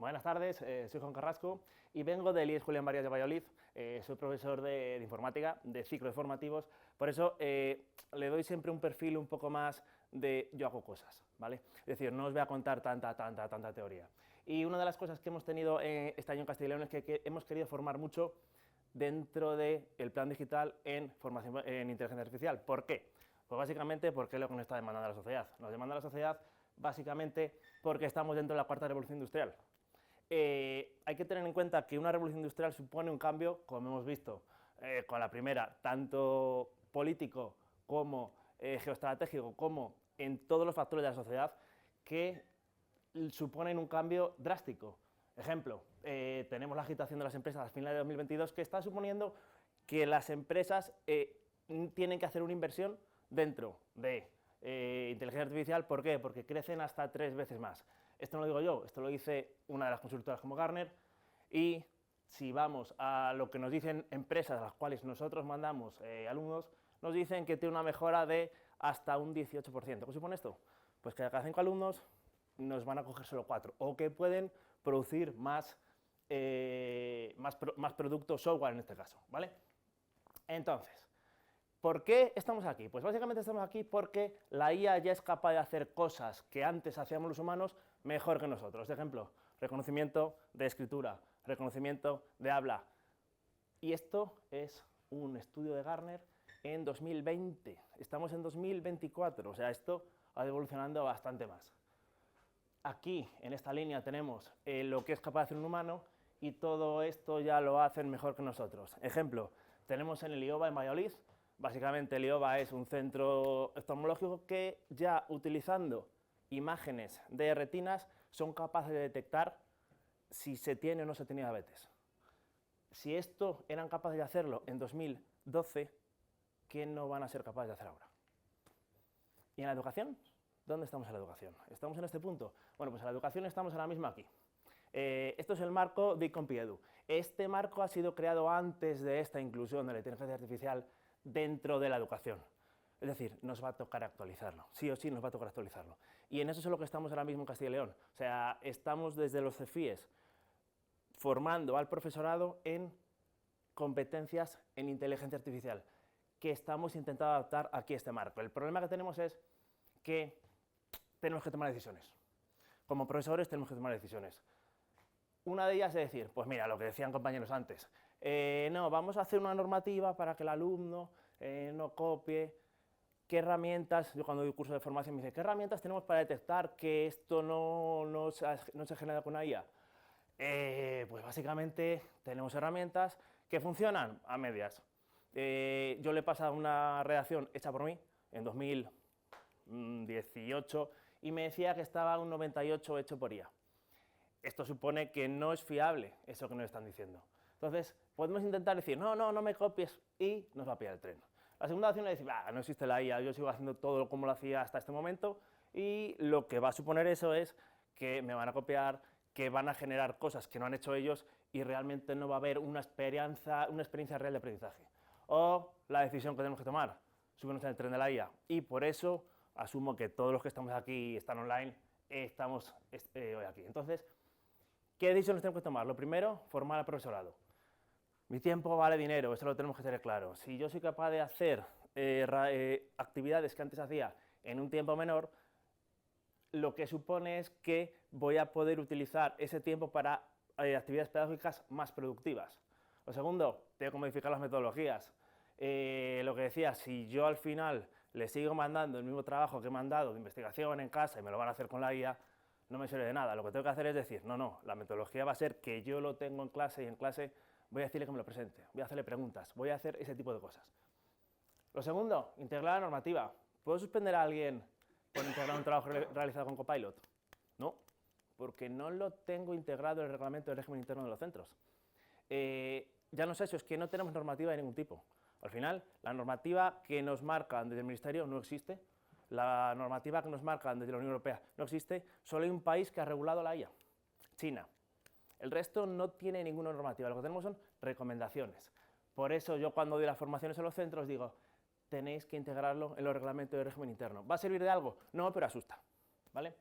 Buenas tardes, soy Juan Carrasco y vengo del IES Julián Marías de Valladolid. Soy profesor de informática, de ciclos formativos, por eso le doy siempre un perfil un poco más de yo hago cosas, ¿vale? Es decir, no os voy a contar tanta teoría. Y una de las cosas que hemos tenido este año en Castilla y León es que hemos querido formar mucho dentro del plan digital en formación en inteligencia artificial. ¿Por qué? Pues básicamente porque es lo que nos está demandando la sociedad. Nos demanda la sociedad básicamente porque estamos dentro de la cuarta revolución industrial. Hay que tener en cuenta que una revolución industrial supone un cambio, como hemos visto con la primera, tanto político como geoestratégico, como en todos los factores de la sociedad, que suponen un cambio drástico. Ejemplo, tenemos la agitación de las empresas a finales de 2022 que está suponiendo que las empresas tienen que hacer una inversión dentro de inteligencia artificial. ¿Por qué? Porque crecen hasta 3 veces más. Esto no lo digo yo, esto lo dice una de las consultoras como Gartner, y si vamos a lo que nos dicen empresas a las cuales nosotros mandamos alumnos, nos dicen que tiene una mejora de hasta un 18%. ¿Qué supone esto? Pues que cada 5 alumnos nos van a coger solo 4, o que pueden producir más productos software en este caso, ¿vale? Entonces, ¿por qué estamos aquí? Pues básicamente estamos aquí porque la IA ya es capaz de hacer cosas que antes hacíamos los humanos mejor que nosotros. De ejemplo, reconocimiento de escritura, reconocimiento de habla. Y esto es un estudio de Gartner en 2020. Estamos en 2024, o sea, esto ha ido evolucionando bastante más. Aquí, en esta línea, tenemos lo que es capaz de hacer un humano, y todo esto ya lo hacen mejor que nosotros. Ejemplo, tenemos en el IOBA en Valladolid. Básicamente el IOBA es un centro oftalmológico que ya utilizando imágenes de retinas son capaces de detectar si se tiene o no se tiene diabetes. Si esto eran capaces de hacerlo en 2012, ¿qué no van a ser capaces de hacer ahora? ¿Y en la educación? ¿Dónde estamos en la educación? ¿Estamos en este punto? Bueno, pues en la educación estamos ahora mismo aquí. Esto es el marco de ICOMPIEDU. Este marco ha sido creado antes de esta inclusión de la inteligencia artificial dentro de la educación. Es decir, nos va a tocar actualizarlo, sí o sí nos va a tocar actualizarlo. Y en eso es lo que estamos ahora mismo en Castilla y León. O sea, estamos desde los CEFIES formando al profesorado en competencias en inteligencia artificial, que estamos intentando adaptar aquí a este marco. El problema que tenemos es que tenemos que tomar decisiones. Como profesores tenemos que tomar decisiones. Una de ellas es decir, pues mira, lo que decían compañeros antes, no, vamos a hacer una normativa para que el alumno no copie. ¿Qué herramientas? Yo cuando doy curso de formación me dicen, ¿qué herramientas tenemos para detectar que esto no se genera con una IA? Pues básicamente tenemos herramientas que funcionan a medias. Yo le he pasado una redacción hecha por mí en 2018 y me decía que estaba un 98 hecho por IA. Esto supone que no es fiable eso que nos están diciendo. Entonces, podemos intentar decir, no me copies, y nos va a pillar el tren. La segunda opción es decir, no existe la IA, yo sigo haciendo todo como lo hacía hasta este momento, y lo que va a suponer eso es que me van a copiar, que van a generar cosas que no han hecho ellos, y realmente no va a haber una experiencia real de aprendizaje. O la decisión que tenemos que tomar, subirnos en el tren de la IA. Y por eso asumo que todos los que estamos aquí y están online, estamos hoy aquí. Entonces, ¿qué decisiones tenemos que tomar? Lo primero, formar al profesorado. Mi tiempo vale dinero, eso lo tenemos que tener claro. Si yo soy capaz de hacer actividades que antes hacía en un tiempo menor, lo que supone es que voy a poder utilizar ese tiempo para actividades pedagógicas más productivas. Lo segundo, tengo que modificar las metodologías. Lo que decía, si yo al final le sigo mandando el mismo trabajo que he mandado de investigación en casa y me lo van a hacer con la IA, no me sirve de nada. Lo que tengo que hacer es decir, no, la metodología va a ser que yo lo tengo en clase, y en clase voy a decirle que me lo presente, voy a hacerle preguntas, voy a hacer ese tipo de cosas. Lo segundo, integrar la normativa. ¿Puedo suspender a alguien por integrar un trabajo realizado con Copilot? No, porque no lo tengo integrado en el reglamento del régimen interno de los centros. Ya no es eso, es que no tenemos normativa de ningún tipo. Al final, la normativa que nos marcan desde el Ministerio no existe, la normativa que nos marcan desde la Unión Europea no existe, solo hay un país que ha regulado la IA, China. El resto no tiene ninguna normativa, lo que tenemos son recomendaciones. Por eso yo cuando doy las formaciones en los centros digo, tenéis que integrarlo en los reglamentos de régimen interno. ¿Va a servir de algo? No, pero asusta, ¿vale?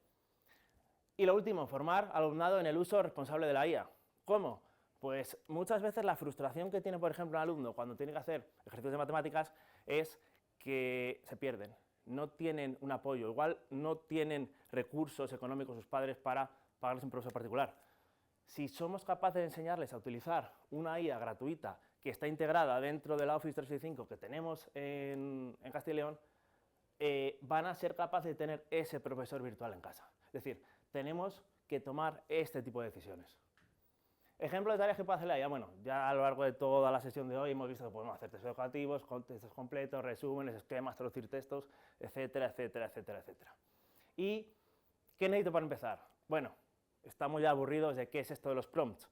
Y lo último, formar al alumnado en el uso responsable de la IA. ¿Cómo? Pues muchas veces la frustración que tiene, por ejemplo, un alumno cuando tiene que hacer ejercicios de matemáticas es que se pierden, no tienen un apoyo, igual no tienen recursos económicos sus padres para pagarles un profesor particular. Si somos capaces de enseñarles a utilizar una IA gratuita que está integrada dentro de la Office 365 que tenemos en Castilla y León, van a ser capaces de tener ese profesor virtual en casa. Es decir, tenemos que tomar este tipo de decisiones. Ejemplo de tareas que puede hacer la IA. Bueno, ya a lo largo de toda la sesión de hoy hemos visto que podemos hacer textos educativos, textos completos, resúmenes, esquemas, traducir textos, etcétera, etcétera, etcétera, etcétera. ¿Y qué necesito para empezar? Bueno, estamos ya aburridos de qué es esto de los prompts.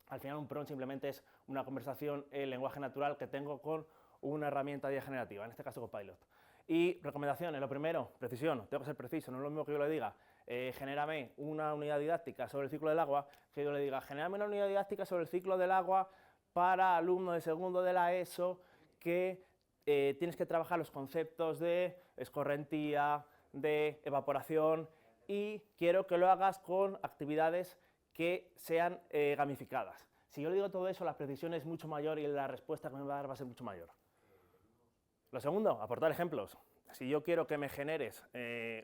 Al final un prompt simplemente es una conversación en lenguaje natural que tengo con una herramienta de IA generativa, en este caso Copilot. Y recomendaciones, lo primero, precisión, tengo que ser preciso, no es lo mismo que yo le diga, genérame una unidad didáctica sobre el ciclo del agua, que yo le diga, genérame una unidad didáctica sobre el ciclo del agua para alumnos de segundo de la ESO que tienes que trabajar los conceptos de escorrentía, de evaporación y quiero que lo hagas con actividades que sean gamificadas. Si yo le digo todo eso, la precisión es mucho mayor y la respuesta que me va a dar va a ser mucho mayor. Lo segundo, aportar ejemplos. Si yo quiero que me generes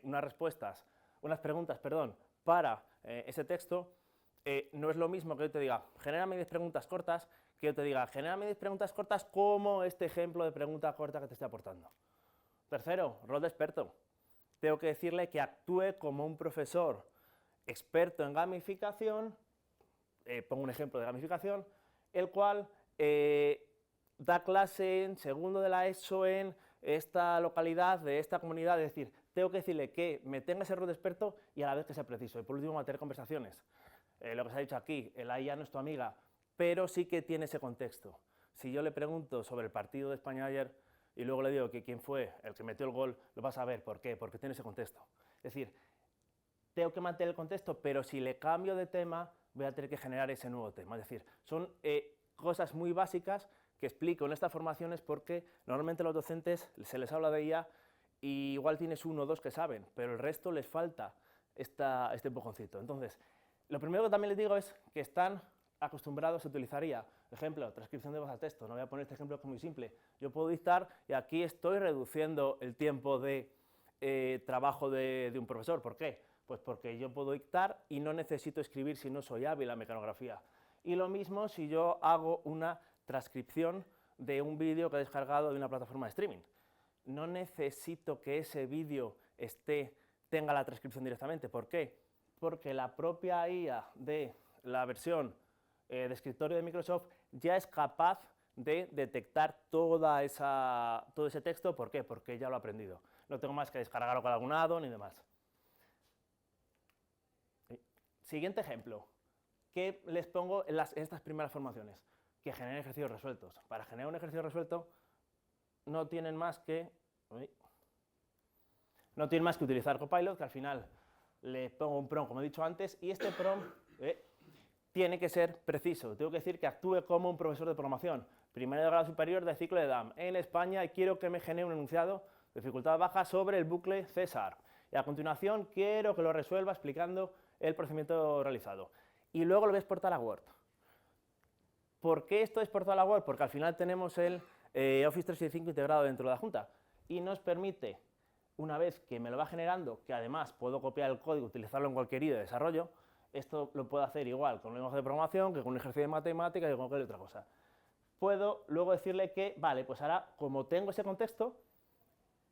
unas preguntas, para ese texto, no es lo mismo que yo te diga, genérame 10 preguntas cortas, que yo te diga, genérame 10 preguntas cortas como este ejemplo de pregunta corta que te estoy aportando. Tercero, rol de experto. Tengo que decirle que actúe como un profesor experto en gamificación, pongo un ejemplo de gamificación, el cual da clase en segundo de la ESO en esta localidad, de esta comunidad, es decir, tengo que decirle que me tenga ese rol de experto y a la vez que sea preciso. Y por último, mantener conversaciones. Lo que se ha dicho aquí, la IA no es tu amiga, pero sí que tiene ese contexto. Si yo le pregunto sobre el partido de España ayer y luego le digo que quién fue el que metió el gol, lo vas a ver. ¿Por qué? Porque tiene ese contexto. Es decir, tengo que mantener el contexto, pero si le cambio de tema, voy a tener que generar ese nuevo tema. Es decir, son cosas muy básicas que explico en estas formaciones porque normalmente a los docentes se les habla de IA y igual tienes uno o dos que saben, pero el resto les falta este empujoncito. Entonces, lo primero que también les digo es que están acostumbrados a utilizar IA. Ejemplo, transcripción de voz a texto. No voy a poner este ejemplo que es muy simple. Yo puedo dictar y aquí estoy reduciendo el tiempo de trabajo de un profesor. ¿Por qué? Pues porque yo puedo dictar y no necesito escribir si no soy hábil en mecanografía. Y lo mismo si yo hago una transcripción de un vídeo que he descargado de una plataforma de streaming. No necesito que ese vídeo tenga la transcripción directamente. ¿Por qué? Porque la propia IA de la versión de escritorio de Microsoft ya es capaz de detectar todo ese texto. ¿Por qué? Porque ya lo ha aprendido. No tengo más que descargarlo con algún add-on ni demás. Siguiente ejemplo. ¿Qué les pongo en estas primeras formaciones? Que generen ejercicios resueltos. Para generar un ejercicio resuelto no tienen más que utilizar Copilot, que al final le pongo un prompt, como he dicho antes, y este prompt tiene que ser preciso. Tengo que decir que actúe como un profesor de programación, primero de grado superior de ciclo de DAM en España y quiero que me genere un enunciado de dificultad baja sobre el bucle César. Y a continuación quiero que lo resuelva explicando el procedimiento realizado. Y luego lo voy a exportar a Word. ¿Por qué esto es exportado a Word? Porque al final tenemos el Office 365 integrado dentro de la Junta y nos permite, una vez que me lo va generando, que además puedo copiar el código, utilizarlo en cualquier IDE de desarrollo, esto lo puedo hacer igual con un lenguaje de programación que con un ejercicio de matemáticas y con cualquier otra cosa. Puedo luego decirle que, vale, pues ahora, como tengo ese contexto,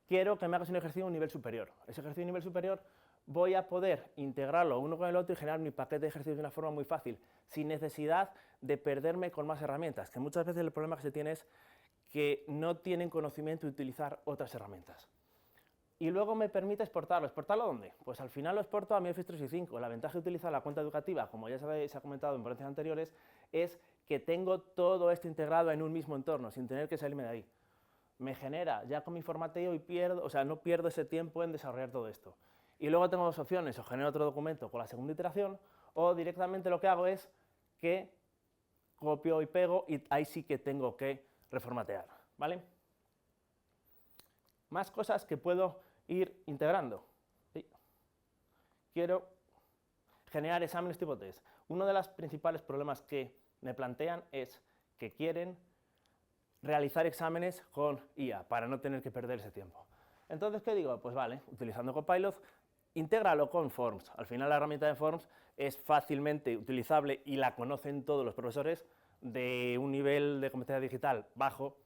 quiero que me hagas un ejercicio de un nivel superior. Ese ejercicio de nivel superior voy a poder integrarlo uno con el otro y generar mi paquete de ejercicios de una forma muy fácil, sin necesidad de perderme con más herramientas, que muchas veces el problema que se tiene es que no tienen conocimiento de utilizar otras herramientas. Y luego me permite exportarlo. ¿Exportarlo dónde? Pues al final lo exporto a mi Office 365. La ventaja de utilizar la cuenta educativa, como ya se ha comentado en ponencias anteriores, es que tengo todo esto integrado en un mismo entorno, sin tener que salirme de ahí. Me genera ya con mi formateo y no pierdo ese tiempo en desarrollar todo esto. Y luego tengo dos opciones, o genero otro documento con la segunda iteración, o directamente lo que hago es que copio y pego y ahí sí que tengo que reformatear, ¿vale? Más cosas que puedo ir integrando. Sí. Quiero generar exámenes tipo test. Uno de los principales problemas que me plantean es que quieren realizar exámenes con IA para no tener que perder ese tiempo. Entonces, ¿qué digo? Pues vale, utilizando Copilot, intégralo con Forms. Al final la herramienta de Forms es fácilmente utilizable y la conocen todos los profesores de un nivel de competencia digital bajo.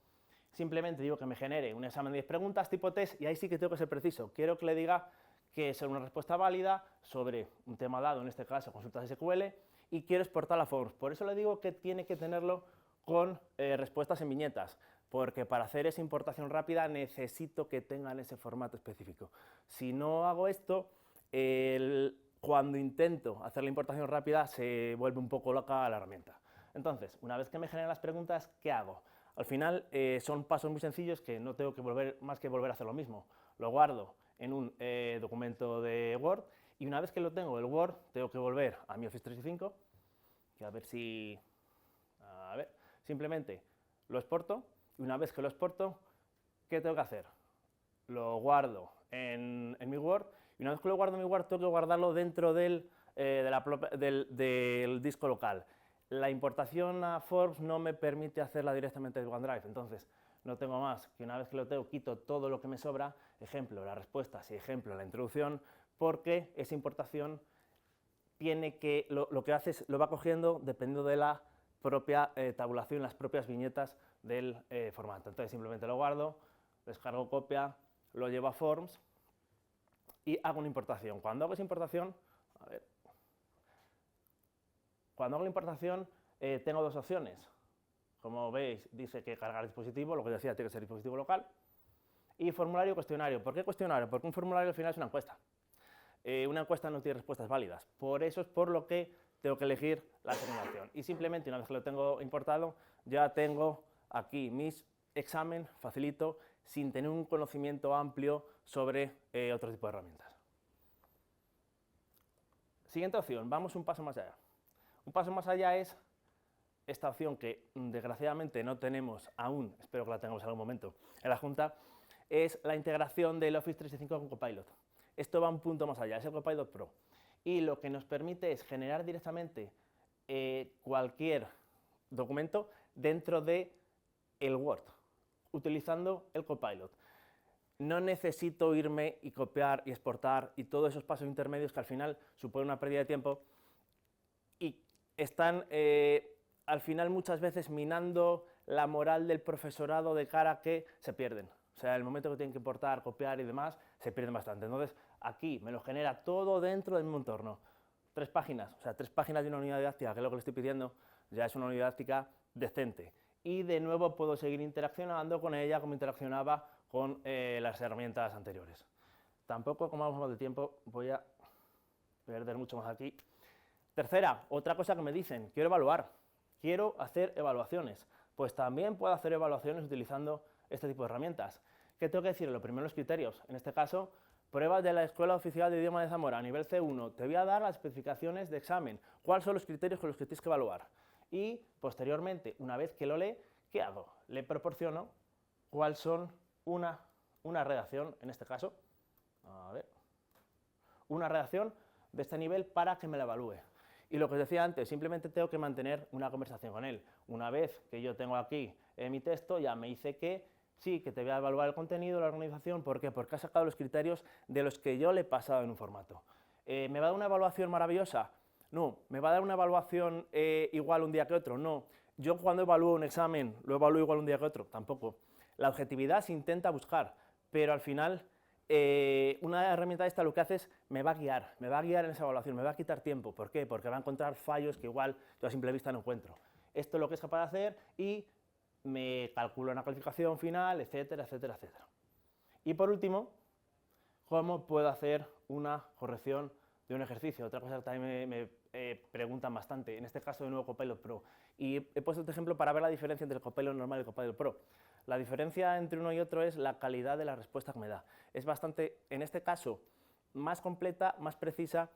Simplemente digo que me genere un examen de 10 preguntas tipo test y ahí sí que tengo que ser preciso. Quiero que le diga que es una respuesta válida sobre un tema dado, en este caso consultas SQL, y quiero exportar a Forms. Por eso le digo que tiene que tenerlo con respuestas en viñetas, porque para hacer esa importación rápida necesito que tengan ese formato específico. Si no hago esto, cuando intento hacer la importación rápida se vuelve un poco loca la herramienta. Entonces, una vez que me generan las preguntas, ¿qué hago? Al final son pasos muy sencillos que no tengo que volver a hacer lo mismo. Lo guardo en un documento de Word y una vez que lo tengo en el Word, tengo que volver a mi Office 365, que a ver si... A ver, simplemente lo exporto y una vez que lo exporto, ¿qué tengo que hacer? Lo guardo en mi Word y una vez que lo guardo en mi Word, tengo que guardarlo dentro del disco local. La importación a Forms no me permite hacerla directamente de OneDrive, entonces no tengo más que una vez que lo tengo, quito todo lo que me sobra, ejemplo, las respuestas y ejemplo, la introducción, porque esa importación tiene que, lo que hace es, lo va cogiendo dependiendo de la propia tabulación, las propias viñetas del formato. Entonces simplemente lo guardo, descargo copia, lo llevo a Forms y hago una importación. Cuando hago esa importación, a ver, cuando hago la importación tengo dos opciones. Como veis, dice que cargar dispositivo, lo que decía, tiene que ser dispositivo local. Y formulario cuestionario. ¿Por qué cuestionario? Porque un formulario al final es una encuesta. Una encuesta no tiene respuestas válidas. Por eso es por lo que tengo que elegir la segunda. Y simplemente, una vez que lo tengo importado, ya tengo aquí mis examen facilito, sin tener un conocimiento amplio sobre otro tipo de herramientas. Siguiente opción, vamos un paso más allá. Un paso más allá es esta opción que desgraciadamente no tenemos aún, espero que la tengamos en algún momento en la Junta, es la integración del Office 365 con Copilot. Esto va un punto más allá, es el Copilot Pro. Y lo que nos permite es generar directamente cualquier documento dentro de el Word, utilizando el Copilot. No necesito irme y copiar y exportar y todos esos pasos intermedios que al final suponen una pérdida de tiempo y están al final muchas veces minando la moral del profesorado de cara a que se pierden. O sea, el momento que tienen que importar, copiar y demás, se pierden bastante. Entonces, aquí me lo genera todo dentro del mismo entorno. 3 páginas, o sea, 3 páginas de una unidad didáctica, que es lo que le estoy pidiendo, ya es una unidad didáctica decente. Y de nuevo puedo seguir interaccionando con ella como interaccionaba con las herramientas anteriores. Tampoco, como vamos de tiempo, voy a perder mucho más aquí. Tercera, otra cosa que me dicen, quiero evaluar, quiero hacer evaluaciones. Pues también puedo hacer evaluaciones utilizando este tipo de herramientas. ¿Qué tengo que decir? Lo primero, los criterios. En este caso, pruebas de la Escuela Oficial de Idioma de Zamora, nivel C1. Te voy a dar las especificaciones de examen. ¿Cuáles son los criterios con los que tienes que evaluar? Y, posteriormente, una vez que lo lee, ¿qué hago? Le proporciono cuáles son una redacción, en este caso, a ver, una redacción de este nivel para que me la evalúe. Y lo que os decía antes, simplemente tengo que mantener una conversación con él. Una vez que yo tengo aquí mi texto, ya me dice que sí, que te voy a evaluar el contenido, la organización. ¿Por qué? Porque ha sacado los criterios de los que yo le he pasado en un formato. ¿Me va a dar una evaluación maravillosa? No. ¿Me va a dar una evaluación igual un día que otro? No. Yo cuando evalúo un examen, ¿lo evalúo igual un día que otro? Tampoco. La objetividad se intenta buscar, pero al final una herramienta de esta lo que hace es me va a guiar en esa evaluación, me va a quitar tiempo. ¿Por qué? Porque va a encontrar fallos que igual yo a simple vista no encuentro. Esto es lo que es capaz de hacer y me calcula una calificación final, etcétera, etcétera, etcétera. Y por último, ¿cómo puedo hacer una corrección de un ejercicio? Otra cosa que también me preguntan bastante, en este caso de nuevo Copilot Pro. Y he puesto este ejemplo para ver la diferencia entre el Copilot normal y el Copilot Pro. La diferencia entre uno y otro es la calidad de la respuesta que me da. Es bastante, en este caso, más completa, más precisa,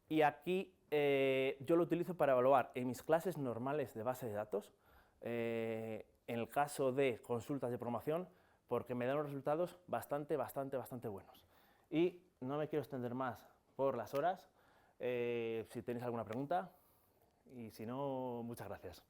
y aquí yo lo utilizo para evaluar en mis clases normales de base de datos, en el caso de consultas de promoción, porque me dan unos resultados bastante buenos. Y no me quiero extender más por las horas, si tenéis alguna pregunta y si no, muchas gracias.